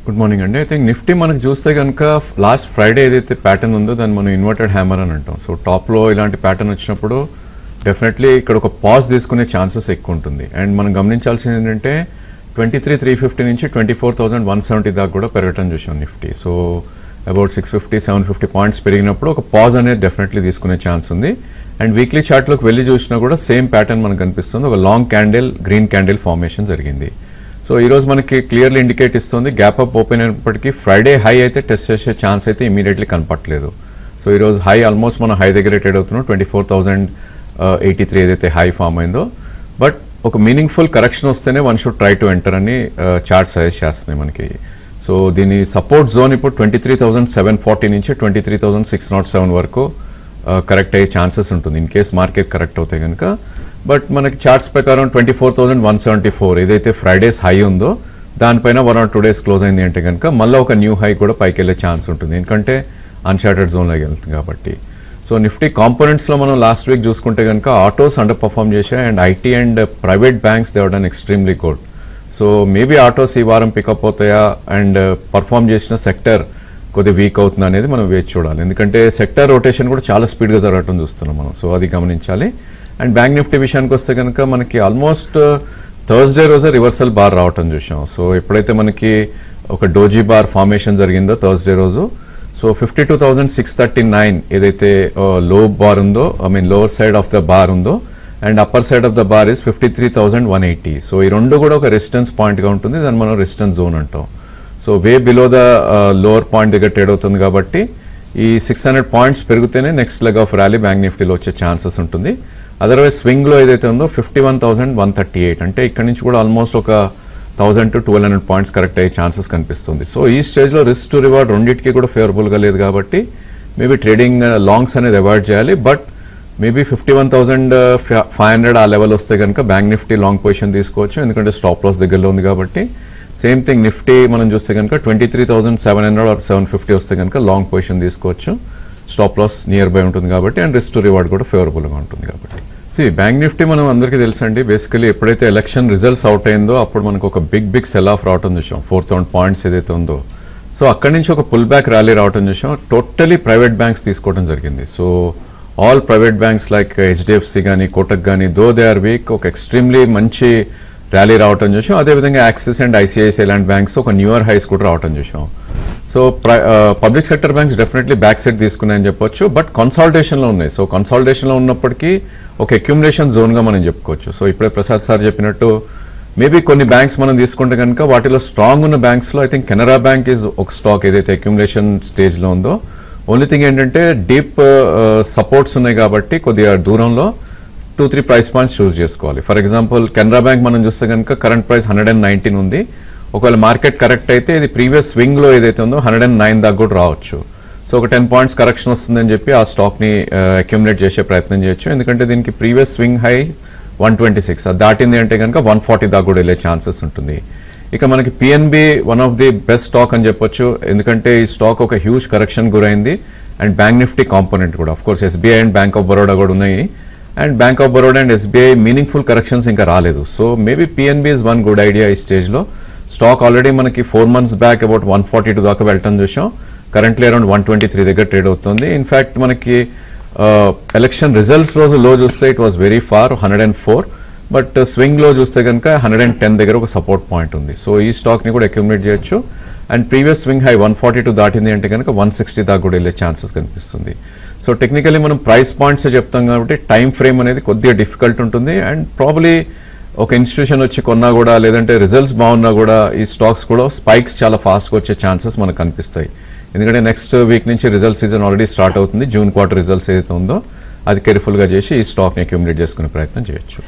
Good morning అండి. I think Nifty మనకు చూస్తే కనుక లాస్ట్ ఫ్రైడే ఏదైతే ప్యాటర్న్ ఉందో దాన్ని మనం ఇన్వర్టెడ్ హ్యామర్ అని అంటాం. సో టాప్లో ఇలాంటి ప్యాటర్న్ వచ్చినప్పుడు డెఫినెట్లీ ఇక్కడ ఒక పాజ్ తీసుకునే ఛాన్సెస్ ఎక్కువ ఉంటుంది. అండ్ మనం గమనించాల్సింది ఏంటంటే 23,350 నుంచి 24,170 దాకా కూడా పెరగటం చూసాం నిఫ్టీ. సో అబౌట్ 650-750 పాయింట్స్ పెరిగినప్పుడు ఒక పాజ్ అనేది డెఫినెట్లీ తీసుకునే ఛాన్స్ ఉంది. అండ్ వీక్లీ చార్ట్లోకి వెళ్ళి చూసినా కూడా సేమ్ ప్యాటర్న్ మనకు కనిపిస్తుంది. ఒక long candle, green candle formation జరిగింది. సో ఈరోజు మనకి క్లియర్లీ ఇండికేట్ ఇస్తుంది గ్యాప్ అప్ ఓపెన్ అయినప్పటికీ ఫ్రైడే హై అయితే టెస్ట్ చేసే ఛాన్స్ అయితే ఇమీడియట్లీ కనపట్లేదు. సో ఈరోజు హై ఆల్మోస్ట్ మనం హై దగ్గర ట్రేడ్ అవుతున్నాం 24,083 ఏదైతే హై ఫామ్ అయిందో. బట్ ఒక మీనింగ్ఫుల్ కరెక్షన్ వస్తేనే one should try to enter అని చార్ట్ సజెస్ట్ చేస్తున్నాయి మనకి. సో దీని సపోర్ట్ జోన్ ఇప్పుడు 23,740 నుంచి 23,607 వరకు కరెక్ట్ అయ్యే ఛాన్సెస్ ఉంటుంది ఇన్ కేస్ మార్కెట్ కరెక్ట్ అవుతే కనుక. బట్ మనకి చార్ట్స్ ప్రకారం 24,174 ఏదైతే ఫ్రైడేస్ హై ఉందో దానిపైన 1 or 2 days క్లోజ్ అయింది అంటే కనుక మళ్ళీ ఒక న్యూ హై కూడా పైకి వెళ్ళే ఛాన్స్ ఉంటుంది, ఎందుకంటే అన్చార్టెడ్ జోన్లోకి వెళ్తుంది కాబట్టి. సో నిఫ్టీ కాంపోనెంట్స్లో మనం లాస్ట్ వీక్ చూసుకుంటే కనుక ఆటోస్ అండర్ పర్ఫామ్ చేశాయి and IT and private banks they done extremely good. So maybe autos ఈ వారం పికప్ అవుతాయా అండ్ పర్ఫామ్ చేసిన సెక్టర్ కొద్దిగా వీక్ అవుతుంది అనేది మనం వేచి చూడాలి, ఎందుకంటే సెక్టర్ రొటేషన్ కూడా చాలా స్పీడ్గా జరగటం చూస్తున్నాం మనం. సో అది గమనించాలి. అండ్ బ్యాంక్ నిఫ్టీ విషయానికి వస్తే కనుక మనకి ఆల్మోస్ట్ థర్స్డే రోజే రివర్సల్ బార్ రావటం చూసాం. సో ఎప్పుడైతే మనకి ఒక డోజీ బార్ ఫార్మేషన్ జరిగిందో థర్స్డే రోజు, సో 52,639 ఏదైతే లో బార్ ఉందో, lower side of the bar ఉందో and upper side of the bar is 53,180. So ఈ రెండు కూడా ఒక రెసిస్టెన్స్ పాయింట్గా ఉంటుంది, దాన్ని మనం రెసిస్టెన్స్ జోన్ అంటాం. So way below the lower point దగ్గర ట్రేడ్ అవుతుంది కాబట్టి ఈ 600 పాయింట్స్ పెరిగితేనే next leg of rally bank నిఫ్టీలో వచ్చే ఛాన్సెస్ ఉంటుంది. అదర్వైజ్ స్వింగ్లో ఏదైతే ఉందో 51,138 అంటే ఇక్కడ నుంచి కూడా ఆల్మోస్ట్ ఒక 1,000 to 1,200 పాయింట్స్ కరెక్ట్ అయ్యే ఛాన్సెస్ కనిపిస్తుంది. సో ఈ స్టేజ్లో రిస్క్ టు రివార్డ్ రెండింటికి కూడా ఫేవరబుల్గా లేదు కాబట్టి మేబీ ట్రేడింగ్ లాంగ్స్ అనేది అవాయిడ్ చేయాలి. బట్ మేబీ 51,500 ఆ లెవెల్ వస్తే కనుక బ్యాంక్ నిఫ్టీ లాంగ్ పొజిషన్ తీసుకోవచ్చు, ఎందుకంటే స్టాప్ లాస్ దగ్గరలో ఉంది కాబట్టి. సేమ్ థింగ్ నిఫ్టీ మనం చూస్తే కనుక 23,700 or 750 వస్తే కనుక లాంగ్ పొజిషన్ తీసుకోవచ్చు, స్టాప్ లాస్ నియర్ బై ఉంటుంది కాబట్టి అండ్ రిస్క్ టు రివార్డ్ కూడా ఫేవరబుల్గా ఉంటుంది కాబట్టి. బ్యాంక్ నిఫ్టీ మనం అందరికీ తెలుసండి, బేసికలీ ఎప్పుడైతే ఎలక్షన్ రిజల్ట్స్ అవుట్ అయిందో అప్పుడు మనకు ఒక బిగ్ సెల్ ఆఫ్ రావటం చూసాం, 4,000 పాయింట్స్ ఏదైతే ఉందో. సో అక్కడి నుంచి ఒక పుల్ బ్యాక్ ర్యాలీ రావటం చూసాం, టోటలీ ప్రైవేట్ బ్యాంక్స్ తీసుకోవడం జరిగింది. So all private banks like HDFC కానీ కోటక్ కానీ దో దే ఆర్ వీక్, ఒక ఎక్స్ట్రీమ్లీ మంచి ర్యాలీ రావటం చూసాం. అదేవిధంగా యాక్సిస్ అండ్ ఐసిఐసిఐ లాంటి బ్యాంక్స్ ఒక న్యూయర్ హైస్ కూడా రావటం చూసాం. So public sector banks definitely back side తీసుకున్నాయని చెప్పొచ్చు, బట్ కన్సాలిడేషన్లో ఉన్నాయి. సో కన్సాలిడేషన్లో ఉన్నప్పటికీ ఒక అక్యుములేషన్ జోన్గా మనం చెప్పుకోవచ్చు. సో ఇప్పుడే ప్రసాద్ సార్ చెప్పినట్టు మేబీ కొన్ని బ్యాంక్స్ మనం తీసుకుంటే కనుక వాటిలో స్ట్రాంగ్ ఉన్న బ్యాంక్స్లో I think Canara bank is ఒక స్టాక్ ఏదైతే అక్యుములేషన్ స్టేజ్లో ఉందో. ఓన్లీ థింగ్ ఏంటంటే డీప్ సపోర్ట్స్ ఉన్నాయి కాబట్టి కొద్దిగా దూరంలో 2-3 ప్రైస్ పాయింట్స్ చూస్ చేసుకోవాలి. ఫర్ ఎగ్జాంపుల్ కెనరా బ్యాంక్ మనం చూస్తే కనుక కరెంట్ ప్రైస్ 119 ఉంది. ఒకవేళ మార్కెట్ కరెక్ట్ అయితే ఇది ప్రీవియస్ స్వింగ్లో ఏదైతే ఉందో 109 దాకా కూడా రావచ్చు. సో ఒక 10 పాయింట్స్ కరెక్షన్ వస్తుందని చెప్పి ఆ స్టాక్ని అక్యుములేట్ చేసే ప్రయత్నం చేయొచ్చు, ఎందుకంటే దీనికి ప్రీవియస్ స్వింగ్ హై 126 అది దాటింది అంటే కనుక 140 దాకా కూడా వెళ్ళే ఛాన్సెస్ ఉంటుంది. ఇక మనకి PNB one of the best stock అని చెప్పొచ్చు, ఎందుకంటే ఈ స్టాక్ ఒక హ్యూజ్ కరెక్షన్ గురైంది అండ్ బ్యాంక్ నిఫ్టీ కాంపోనెంట్ కూడా. Of course SBI and bank of Baroda కూడా ఉన్నాయి and bank of Baroda and SBI meaningful corrections ఇంకా రాలేదు. So maybe PNB is one good idea ఈ స్టేజ్లో. స్టాక్ ఆల్రెడీ మనకి 4 months బ్యాక్ అబౌట్ 142 దాకా వెళ్ళటం చూసాం, కరెంట్లీ అరౌండ్ 123 దగ్గర ట్రేడ్ అవుతుంది. ఇన్ఫ్యాక్ట్ మనకి ఎలక్షన్ రిజల్ట్స్ రోజు లో చూస్తే it was very far 104, but స్వింగ్లో చూస్తే కనుక 110 దగ్గర ఒక సపోర్ట్ పాయింట్ ఉంది. సో ఈ స్టాక్ని కూడా అక్యుములేట్ చేయొచ్చు అండ్ ప్రీవియస్ స్వింగ్ హై 142 దాటింది అంటే కనుక 160 దాకా కూడా వెళ్ళే ఛాన్సెస్ కనిపిస్తుంది. సో టెక్నికలీ మనం ప్రైస్ పాయింట్స్ చెప్తాం కాబట్టి టైం ఫ్రేమ్ అనేది కొద్దిగా డిఫికల్ట్ ఉంటుంది అండ్ ప్రాబబ్లీ ఒక ఇన్స్టిట్యూషన్ వచ్చి కొన్నా కూడా లేదంటే రిజల్ట్స్ బాగున్నా కూడా ఈ స్టాక్స్ కూడా స్పైక్స్ చాలా ఫాస్ట్గా వచ్చే ఛాన్సెస్ మనకు కనిపిస్తాయి, ఎందుకంటే నెక్స్ట్ వీక్ నుంచి రిజల్ట్ సీజన్ ఆల్రెడీ స్టార్ట్ అవుతుంది. జూన్ క్వార్టర్ రిజల్ట్స్ ఏదైతే ఉందో అది కేర్ఫుల్గా చేసి ఈ స్టాక్ని అక్యుములేట్ చేసుకునే ప్రయత్నం చేయొచ్చు.